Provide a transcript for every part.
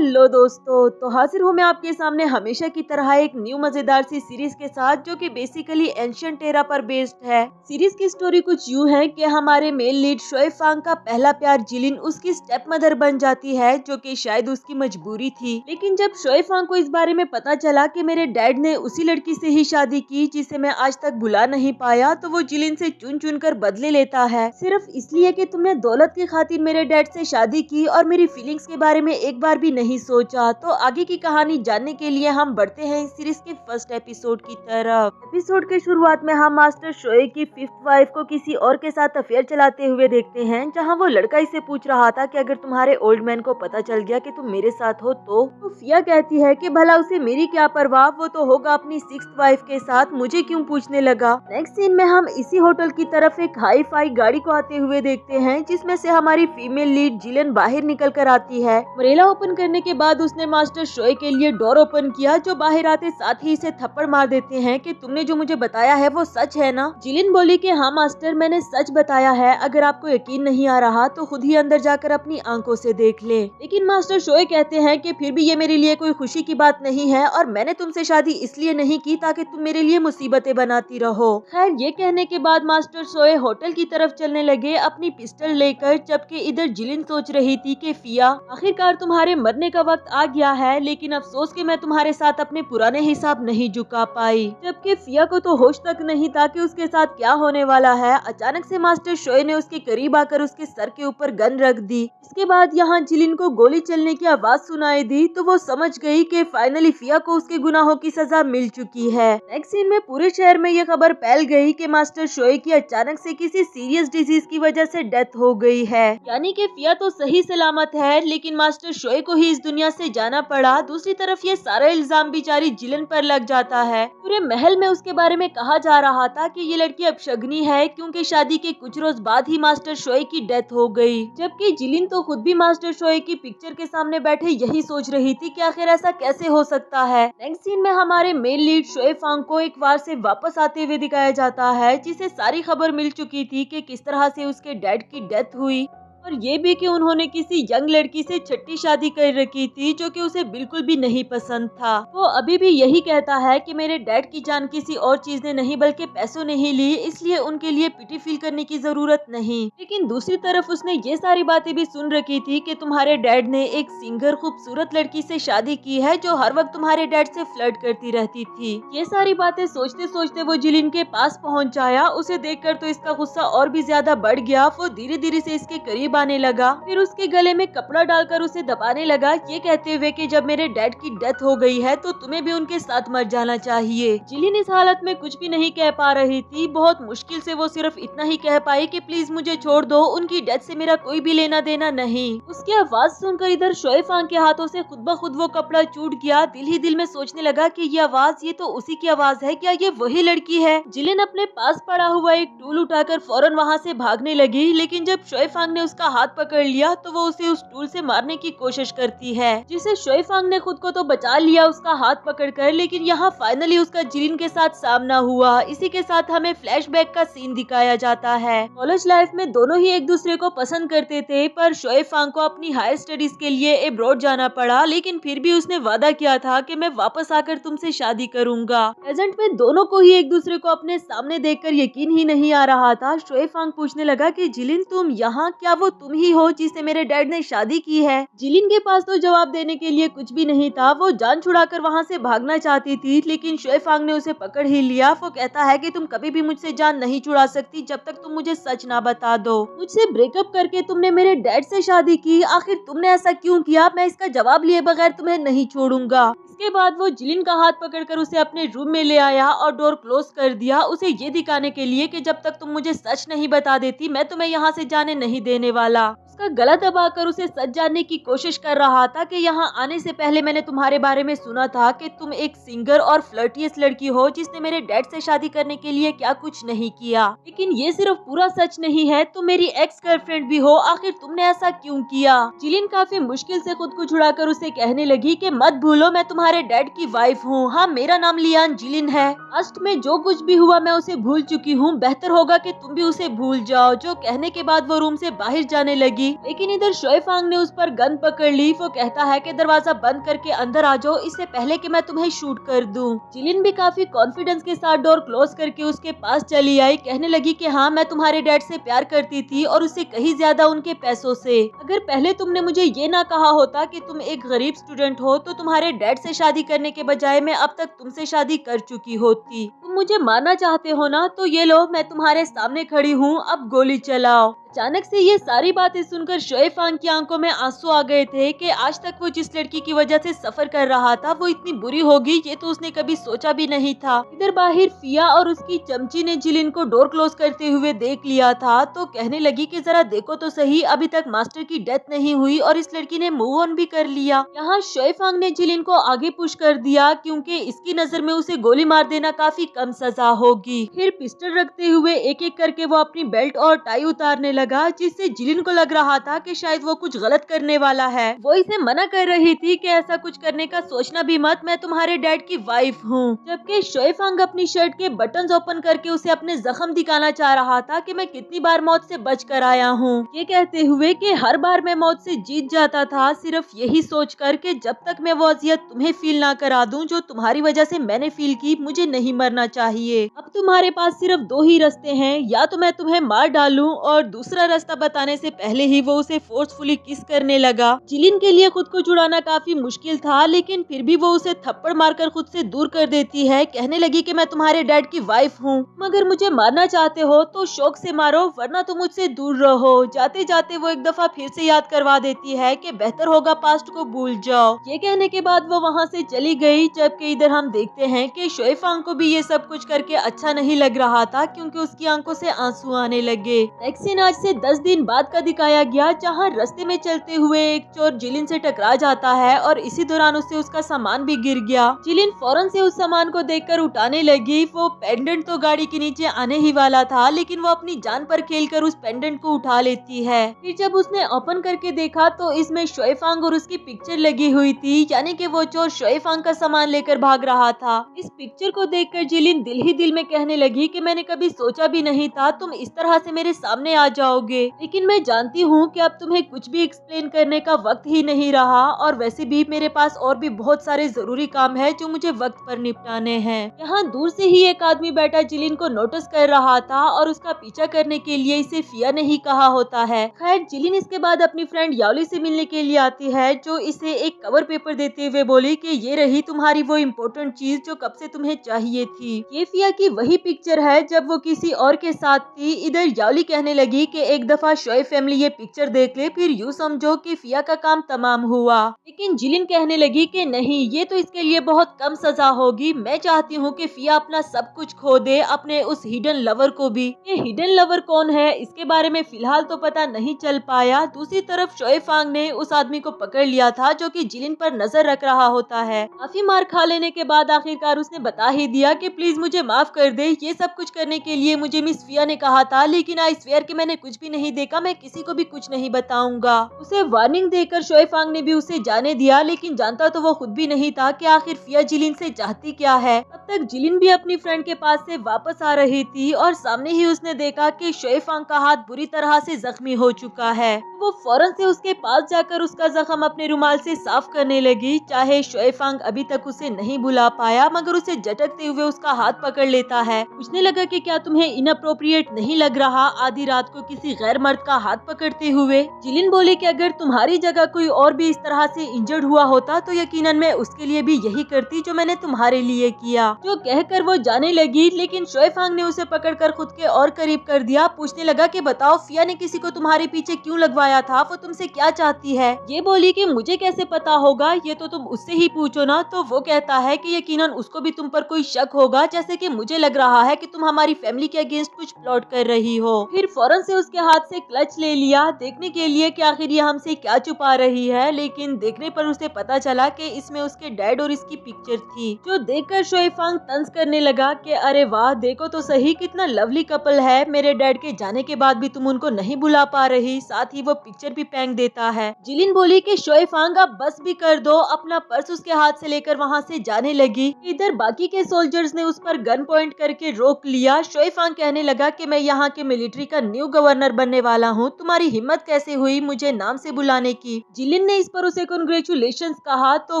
Hello दोस्तों, तो हाजिर हूँ मैं आपके सामने हमेशा की तरह एक न्यू मजेदार सी सीरीज के साथ जो कि बेसिकली एंशिएंट एरा पर बेस्ड है। सीरीज की स्टोरी कुछ यूँ है कि हमारे मेन लीड शोए फांग का पहला प्यार जिलिन उसकी स्टेप मदर बन जाती है, जो कि शायद उसकी मजबूरी थी। लेकिन जब शोए फांग को इस बारे में पता चला कि मेरे डैड ने उसी लड़की से ही शादी की जिसे मैं आज तक भुला नहीं पाया, तो वो जिलिन से चुन चुन कर बदले लेता है, सिर्फ इसलिए कि तुमने दौलत की खातिर मेरे डैड से शादी की और मेरी फीलिंग्स के बारे में एक बार भी नहीं सोचा। तो आगे की कहानी जानने के लिए हम बढ़ते हैं इस सीरीज के फर्स्ट एपिसोड की तरफ। एपिसोड के शुरुआत में हम मास्टर शोए की 5th वाइफ को किसी और के साथ अफेयर चलाते हुए देखते हैं, जहां वो लड़का इसे पूछ रहा था कि अगर तुम्हारे ओल्ड मैन को पता चल गया कि तुम मेरे साथ हो तो फिया कहती है कि भला उसे मेरी क्या परवाह, वो तो होगा अपनी 6th वाइफ के साथ, मुझे क्यों पूछने लगा। नेक्स्ट सीन में हम इसी होटल की तरफ एक हाई फाई गाड़ी को आते हुए देखते हैं, जिसमें से हमारी फीमेल लीड जिलिन बाहर निकल कर आती है। अम्ब्रेला ओपन करने के बाद उसने मास्टर शोए के लिए डोर ओपन किया, जो बाहर आते साथ ही इसे थप्पड़ मार देते हैं कि तुमने जो मुझे बताया है वो सच है ना। जिलिन बोली कि हाँ मास्टर, मैंने सच बताया है, अगर आपको यकीन नहीं आ रहा तो खुद ही अंदर जाकर अपनी आंखों से देख ले। लेकिन मास्टर शोए कहते हैं कि फिर भी ये मेरे लिए कोई खुशी की बात नहीं है और मैंने तुमसे शादी इसलिए नहीं की ताकि तुम मेरे लिए मुसीबतें बनाती रहो। खैर, ये कहने के बाद मास्टर शोए होटल की तरफ चलने लगे अपनी पिस्टल लेकर, जबकि इधर जिलिन सोच रही थी कि फिया, आखिरकार तुम्हारे मरने का वक्त आ गया है, लेकिन अफसोस कि मैं तुम्हारे साथ अपने पुराने हिसाब नहीं झुका पाई। जबकि फिया को तो होश तक नहीं था कि उसके साथ क्या होने वाला है। अचानक से मास्टर शोए ने उसके करीब आकर उसके सर के ऊपर गन रख दी। इसके बाद यहाँ जिलिन को गोली चलने की आवाज सुनाई दी, तो वो समझ गई कि फाइनली फिया को उसके गुनाहों की सजा मिल चुकी है। नेक्स्ट सीन में पूरे शहर में ये खबर फैल गई कि मास्टर शोए की अचानक से किसी सीरियस डिजीज की वजह से डेथ हो गई है, यानी कि फिया तो सही सलामत है, लेकिन मास्टर शोए को ही इस दुनिया से जाना पड़ा। दूसरी तरफ ये सारा इल्जाम बेचारी जिलिन पर लग जाता है। पूरे महल में उसके बारे में कहा जा रहा था कि ये लड़की अपशगनी है, क्योंकि शादी के कुछ रोज बाद ही मास्टर शोए की डेथ हो गई। जबकि जिलिन तो खुद भी मास्टर शोए की पिक्चर के सामने बैठे यही सोच रही थी कि आखिर ऐसा कैसे हो सकता है। नेक्स्ट सीन में हमारे मेन लीड शोए फांग को एक बार से वापस आते हुए दिखाया जाता है, जिसे सारी खबर मिल चुकी थी कि किस तरह से उसके डैड की डेथ हुई, और ये भी कि उन्होंने किसी यंग लड़की से छठी शादी कर रखी थी, जो कि उसे बिल्कुल भी नहीं पसंद था। वो अभी भी यही कहता है कि मेरे डैड की जान किसी और चीज ने नहीं बल्कि पैसों ने ही ली, इसलिए उनके लिए पिटी फील करने की जरूरत नहीं। लेकिन दूसरी तरफ उसने ये सारी बातें भी सुन रखी थी कि तुम्हारे डैड ने एक सिंगर खूबसूरत लड़की से शादी की है, जो हर वक्त तुम्हारे डैड से फ्लर्ट करती रहती थी। ये सारी बातें सोचते सोचते वो जिलिन के पास पहुँच आया। उसे देखकर तो इसका गुस्सा और भी ज्यादा बढ़ गया। वो धीरे धीरे से इसके करीब आने लगा, फिर उसके गले में कपड़ा डालकर उसे दबाने लगा, ये कहते हुए कि जब मेरे डैड की डेथ हो गई है तो तुम्हें भी उनके साथ मर जाना चाहिए। जिलिन इस हालत में कुछ भी नहीं कह पा रही थी। बहुत मुश्किल से वो सिर्फ इतना ही कह पाई कि प्लीज मुझे छोड़ दो, उनकी डेथ से मेरा कोई भी लेना देना नहीं। उसकी आवाज सुनकर इधर शोए फांग के हाथों से खुद ब खुद वो कपड़ा छूट गया। दिल ही दिल में सोचने लगा कि ये आवाज, ये तो उसी की आवाज है, क्या ये वही लड़की है। जिलिन अपने पास पड़ा हुआ एक टूल उठाकर फौरन वहाँ से भागने लगी, लेकिन जब शोए फांग ने उसका हाथ पकड़ लिया तो वो उसे उस टूल से मारने की कोशिश करती है, जिसे शोए फांग ने खुद को तो बचा लिया उसका हाथ पकड़कर, लेकिन यहाँ फाइनली उसका जिलिन के साथ सामना हुआ। इसी के साथ हमें फ्लैशबैक का सीन दिखाया जाता है। कॉलेज लाइफ में दोनों ही एक दूसरे को पसंद करते थे, पर शोए फांग को अपनी हायर स्टडीज के लिए अब्रॉड जाना पड़ा, लेकिन फिर भी उसने वादा किया था कि मैं वापस आकर तुमसे शादी करूंगा। प्रेजेंट में दोनों को ही एक दूसरे को अपने सामने देखकर यकीन ही नहीं आ रहा था। शोए फांग पूछने लगा कि जिलिन, तुम यहाँ, क्या वो तुम ही हो जिससे मेरे डैड ने शादी की है। जिलिन के पास तो जवाब देने के लिए कुछ भी नहीं था। वो जान छुड़ाकर वहाँ से भागना चाहती थी, लेकिन शोए फांग ने उसे पकड़ ही लिया। वो कहता है कि तुम कभी भी मुझसे जान नहीं छुड़ा सकती जब तक तुम मुझे सच ना बता दो। मुझसे ब्रेकअप करके तुमने मेरे डैड से शादी की, आखिर तुमने ऐसा क्यों किया? मैं इसका जवाब लिए बगैर तुम्हें नहीं छोड़ूंगा। इसके बाद वो जिलिन का हाथ पकड़कर उसे अपने रूम में ले आया और डोर क्लोज कर दिया, उसे ये दिखाने के लिए कि जब तक तुम मुझे सच नहीं बता देती मैं तुम्हें यहाँ से जाने नहीं देने वाला। उसका गला दबाकर उसे सच जानने की कोशिश कर रहा था कि यहाँ आने से पहले मैंने तुम्हारे बारे में सुना था कि तुम एक सिंगर और फ्लर्टियस लड़की हो जिसने मेरे डैड से शादी करने के लिए क्या कुछ नहीं किया। लेकिन ये सिर्फ पूरा सच नहीं है, तुम मेरी एक्स गर्लफ्रेंड भी हो, आखिर तुमने ऐसा क्यों किया? जिलिन काफी मुश्किल से खुद को छुड़ाकर उसे कहने लगी कि मत भूलो मैं तुम्हारे डैड की वाइफ हूँ। हाँ, मेरा नाम लियान जिलिन है। पास्ट में जो कुछ भी हुआ मैं उसे भूल चुकी हूँ, बेहतर होगा कि तुम भी उसे भूल जाओ। जो कहने के बाद वो रूम से बाहर जाने लगी। लेकिन इधर शोएफांग ने उस पर गन पकड़ ली। वो कहता है कि दरवाजा बंद करके अंदर आ जाओ, इससे पहले कि मैं तुम्हें शूट कर दूं। जिलिन भी काफी कॉन्फिडेंस के साथ डोर क्लोज करके उसके पास चली आई। कहने लगी कि हाँ, मैं तुम्हारे डैड से प्यार करती थी और उससे कहीं ज्यादा उनके पैसों से। अगर पहले तुमने मुझे ये ना कहा होता कि तुम एक गरीब स्टूडेंट हो तो तुम्हारे डैड से शादी करने के बजाय मैं अब तक तुमसे शादी कर चुकी होती। तुम मुझे मारना चाहते हो ना, तो ये लो, मैं तुम्हारे सामने खड़ी हूँ, अब गोली चलाओ। अचानक से ये सारी बातें सुनकर शोएफांग की आंखों में आंसू आ गए थे कि आज तक वो जिस लड़की की वजह से सफर कर रहा था वो इतनी बुरी होगी, ये तो उसने कभी सोचा भी नहीं था। इधर बाहर फिया और उसकी चमची ने जिलिन को डोर क्लोज करते हुए देख लिया था, तो कहने लगी कि जरा देखो तो सही, अभी तक मास्टर की डेथ नहीं हुई और इस लड़की ने मूव ऑन भी कर लिया। यहाँ शोएफांग ने जिलिन को आगे पुश कर दिया क्योंकि इसकी नजर में उसे गोली मार देना काफी कम सजा होगी। फिर पिस्टल रखते हुए एक एक करके वो अपनी बेल्ट और टाई उतारने लगा, जिससे जिलिन को लग रहा था कि शायद वो कुछ गलत करने वाला है। वो इसे मना कर रही थी कि ऐसा कुछ करने का सोचना भी मत, मैं तुम्हारे डैड की वाइफ हूँ। जबकि शोएफांग अपनी शर्ट के बटन्स ओपन करके उसे अपने जख्म दिखाना चाह रहा था कि मैं कितनी बार मौत से बच कर आया हूँ, ये कहते हुए कि हर बार मैं मौत से जीत जाता था, सिर्फ यही सोच कर कि जब तक मैं वो अजियत तुम्हें फील ना करा दूं जो तुम्हारी वजह से मैंने फील की, मुझे नहीं मरना चाहिए। अब तुम्हारे पास सिर्फ दो ही रास्ते हैं, या तो मैं तुम्हें मार डालूं, और दूसरा रास्ता बताने से पहले ही वो उसे फोर्सफुली किस करने लगा। जिलिन के लिए खुद को छुड़ाना काफी मुश्किल था, लेकिन फिर भी वो उसे थप्पड़ मारकर खुद से दूर कर देती है। कहने लगी कि मैं तुम्हारे डैड की वाइफ हूँ, मगर मुझे मारना चाहते हो तो शौक से मारो, वरना तुम मुझसे दूर रहो। जाते जाते वो एक दफा फिर से याद करवा देती है कि बेहतर होगा पास्ट को भूल जाओ। ये कहने के बाद वो वहाँ से चली गई। जबकि इधर हम देखते हैं कि शोएफांग को भी ये सब कुछ करके अच्छा नहीं लग रहा था, क्योंकि उसकी आंखों से आंसू आने लगे। नेक्स्ट सीन आज से 10 दिन बाद का दिखाया गया, जहाँ रास्ते में चलते हुए एक चोर जिलिन से टकरा जाता है और इसी दौरान उससे उसका सामान भी गिर गया। जिलिन फौरन से उस सामान को देखकर उठाने लगी। वो पेंडेंट तो गाड़ी के नीचे आने ही वाला था, लेकिन वो अपनी जान पर खेलकर उस पेंडेंट को उठा लेती है। फिर जब उसने ओपन करके देखा तो इसमें शोएफांग और उसकी पिक्चर लगी हुई थी, यानी कि वो चोर शोएफांग का सामान लेकर भाग रहा था। इस पिक्चर को देखकर जिलिन दिल ही दिल में कहने लगी कि मैंने कभी सोचा भी नहीं था तुम इस तरह से मेरे सामने आ जाओगे, लेकिन मैं जानती हूँ कि अब तुम्हें कुछ भी एक्सप्लेन करने का वक्त ही नहीं रहा, और वैसे भी मेरे पास और भी बहुत सारे जरूरी काम है जो मुझे वक्त पर निपटाने हैं। यहाँ दूर से ही एक आदमी बैठा जिलिन को नोटिस कर रहा था और उसका पीछा करने के लिए इसे फिया ने ही कहा होता है। खैर, जिलिन इसके बाद अपनी फ्रेंड याओली से मिलने के लिए आती है, जो इसे एक कवर पेपर देते हुए बोली कि ये रही तुम्हारी वो इम्पोर्टेंट चीज जो कब से तुम्हें चाहिए थी। ये फिया की वही पिक्चर है जब वो किसी और के साथ थी। इधर याओली कहने लगी कि एक दफा शोएब फैमिली ये पिक्चर देख ले, फिर यूँ समझो कि फिया का काम तमाम हुआ। लेकिन जिलिन कहने लगी कि नहीं, ये तो इसके लिए बहुत कम सजा होगी। मैं चाहती हूँ कि फिया अपना सब कुछ खो दे, अपने उस हिडन लवर को भी। ये हिडन लवर कौन है इसके बारे में फिलहाल तो पता नहीं चल पाया। दूसरी तरफ शोएफांग ने उस आदमी को पकड़ लिया था जो कि जिलिन पर नजर रख रहा होता है। काफी मार खा लेने के बाद आखिरकार उसने बता ही दिया कि प्लीज मुझे माफ कर दे, ये सब कुछ करने के लिए मुझे मिस फिया ने कहा था, लेकिन आई स्वेयर कि मैंने कुछ भी नहीं देखा, मैं किसी को भी कुछ नहीं बताऊंगा। उसे वार्निंग देकर शोएफांग ने भी उसे जाने दिया, लेकिन जानता तो वो खुद भी नहीं था कि आखिर फिया जिलिन से चाहती क्या है। तब तक जिलिन भी अपनी फ्रेंड के पास से वापस आ रही थी और सामने ही उसने देखा कि शोएफांग का हाथ बुरी तरह से जख्मी हो चुका है। वो फौरन से उसके पास जाकर उसका जख्म अपने रुमाल से साफ करने लगी। चाहे शोएफांग अभी तक उसे नहीं बुला पाया, मगर उसे झटकते हुए उसका हाथ पकड़ लेता है। पूछने लगा कि क्या तुम्हें इनअप्रोप्रिएट नहीं लग रहा आधी रात को किसी गैर मर्द का हाथ पकड़ते हुए। जिलिन बोली कि अगर तुम्हारी जगह कोई और भी इस तरह से इंजर्ड हुआ होता तो यकीनन मैं उसके लिए भी यही करती जो मैंने तुम्हारे लिए किया। जो कहकर वो जाने लगी, लेकिन शोएफांग ने उसे पकड़कर खुद के और करीब कर दिया। पूछने लगा कि बताओ फिया ने किसी को तुम्हारे पीछे क्यों लगवाया था, वो तुमसे क्या चाहती है। ये बोली कि मुझे कैसे पता होगा, ये तो तुम उससे ही पूछो ना। तो वो कहता है कि यकीनन उसको भी तुम पर कोई शक होगा, जैसे कि मुझे लग रहा है कि तुम हमारी फैमिली के अगेंस्ट कुछ प्लॉट कर रही हो। फिर फौरन से उसके हाथ से क्लच ले लिया, देखने के लिए कि आखिर ये हमसे क्या छुपा रही है। लेकिन देखने पर उसे पता चला कि इसमें उसके डैड और इसकी पिक्चर थी, जो देखकर शोएफांग तंज करने लगा कि अरे वाह, देखो तो सही कितना लवली कपल है। मेरे डैड के जाने के बाद भी तुम उनको नहीं बुला पा रही, साथ ही वो पिक्चर भी फेंक देता है। जिलिन बोली कि शोएफांग आप बस भी कर दो। अपना पर्स उसके हाथ से लेकर वहाँ से जाने लगी। इधर बाकी के सोल्जर्स ने उस पर गन पॉइंट करके रोक लिया। शोएफांग कहने लगा कि मैं यहाँ के मिलिट्री का न्यू गवर्नर गवर्नर बनने वाला हूँ, तुम्हारी हिम्मत कैसे हुई मुझे नाम से बुलाने की। जिलिन ने इस पर उसे कांग्रेचुलेशंस कहा तो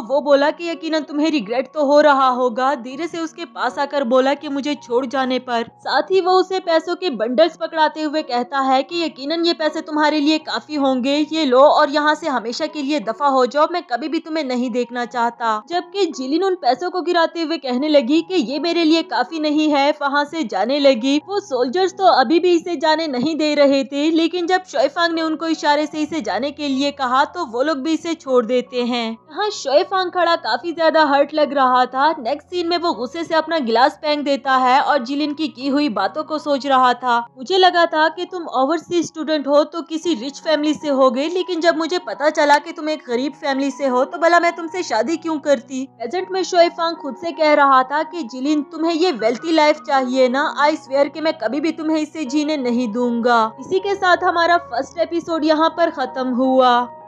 वो बोला कि यकीनन तुम्हें रिग्रेट तो हो रहा होगा। धीरे से उसके पास आकर बोला कि मुझे छोड़ जाने पर। साथ ही वो उसे पैसों के बंडल्स पकड़ाते हुए कहता है कि यकीनन ये पैसे तुम्हारे लिए काफी होंगे, ये लो और यहाँ से हमेशा के लिए दफा हो जाओ, मैं कभी भी तुम्हें नहीं देखना चाहता। जबकि जिलिन उन पैसों को गिराते हुए कहने लगी कि ये मेरे लिए काफी नहीं है, वहाँ से जाने लगी। वो सोल्जर्स तो अभी भी इसे जाने नहीं दे रहे थे, लेकिन जब शोएफांग ने उनको इशारे से इसे जाने के लिए कहा तो वो लोग भी इसे छोड़ देते हैं। यहाँ शोएफांग खड़ा काफी ज्यादा हर्ट लग रहा था। नेक्स्ट सीन में वो गुस्से से अपना गिलास फेंक देता है और जिलिन की हुई बातों को सोच रहा था। मुझे लगा था कि तुम ओवरसीज स्टूडेंट हो तो किसी रिच फैमिली से होगे, लेकिन जब मुझे पता चला कि तुम एक गरीब फैमिली से हो तो भला मैं तुमसे शादी क्यों करती। प्रेजेंट में शोएफांग खुद से कह रहा था कि जिलिन तुम्हें ये वेल्थी लाइफ चाहिए ना, आई स्वेयर कि मैं कभी भी तुम्हें इसे जीने नहीं दूंगा। इसी के साथ हमारा फर्स्ट एपिसोड यहाँ पर खत्म हुआ।